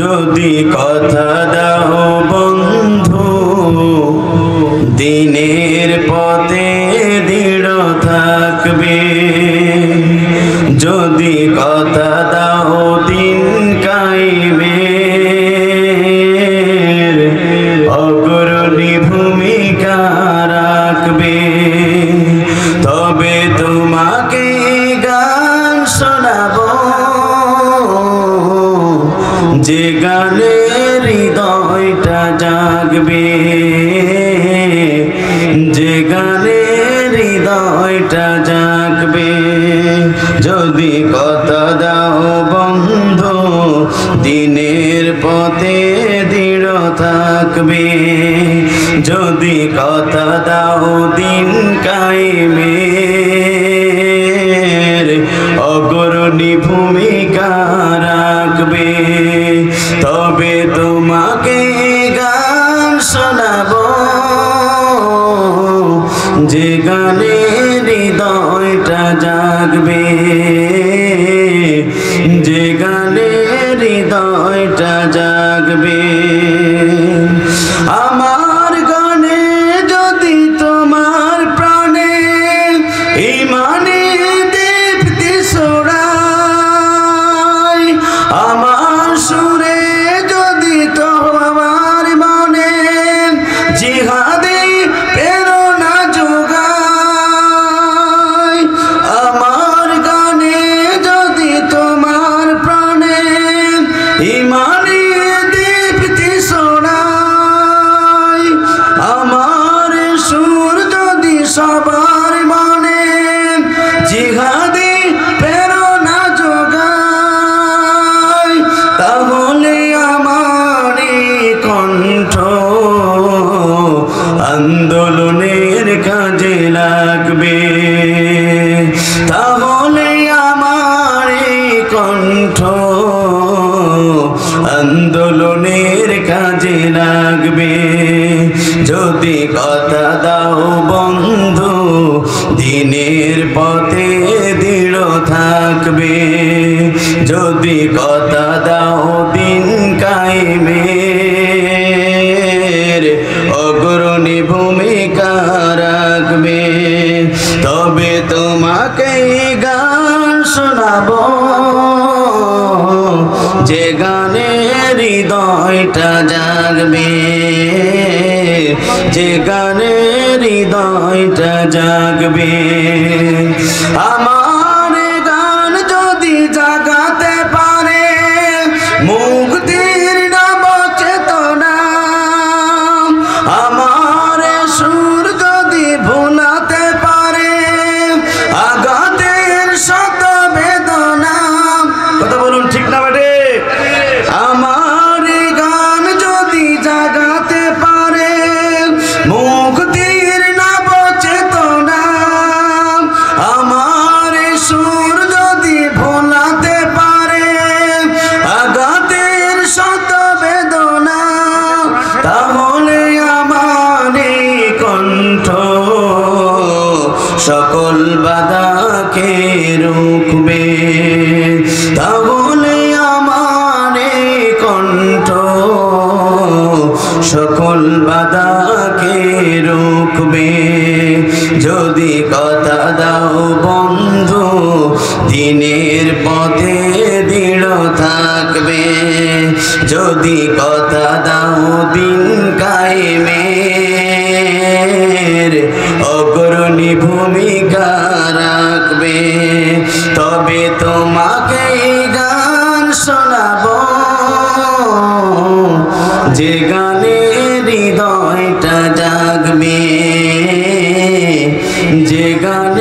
যদি কথা দাও বন্ধু দিনের পথে দৃঢ় থাকবে, যদি কথা দাও দিন কায়েমের অগ্রণী ভূমিকা রাখবে, তবে তোমাকে গান শোনাবো যে গানে হৃদয়টা জাগবে, যে গানে হৃদয়টা জাগবে। যদি কথা দাও বন্ধু দিনের পথে দৃঢ় থাকবে, যদি কথা দাও দিন কায়েমের অগ্রণী ভূমিকা রাখবে, তবে তোমাকে গান শোনাবো যে গানে হৃদয়টা জাগবে, যে গানে হৃদয়টা জাগবে। আমার গানে যদি তোমার প্রাণে ইমানে দীপ্তি ছড়ায়, আমার সুরে যদি তোমার মনে জিহাদে প্রেরণা যোগায়, আমার গানে যদি তোমার প্রাণে ইমানে দীপ্তি ছড়ায়, আমার সুর যদি সবার মনে জিহাদে প্রেরণা যোগায়, তাহলে আমার কণ্ঠ আন্দোলনের কাজে লাগবে, তাহলে আমার কণ্ঠ আন্দোলনের কাজে লাগবে। যদি কথা দাও বন্ধু দিনের পথে দৃঢ় থাকবে, যদি কথা দাও দিন কায়েমের অগ্রণী ভূমিকা রাখবে, তবে তোমাকে গান শোনাবো যে গানে হৃদয়টা জাগবে, যে গানে হৃদয়টা জাগবে। আমার গান যদি জাগাতে পারে মুক্তির নব চেতনা, আমার সুর যদি ভুলাতে পারে আঘাতের শত বেদনা। কথা বলুন ঠিক না বেটে? আমার গান যদি জাগাতে পারে মুক্তির নব চেতনা, আমার সুর যদি ভোলাতে পারে আঘাতের শত বেদনা, তাহলে আমার কণ্ঠ সকল বাধাকে রুখবে, তাহলে আমার কণ্ঠ সকল বাধাকে রুখবে। যদি কথা দাও বন্ধু দিনের পথে দৃঢ় থাকবে, যদি কথা দাও দিন কায়েমের অগ্রণী ভূমিকা রাখবে, তবে তোমাকে গান শোনাবো যে গানে হৃদয়টা জাগবে, যে গানে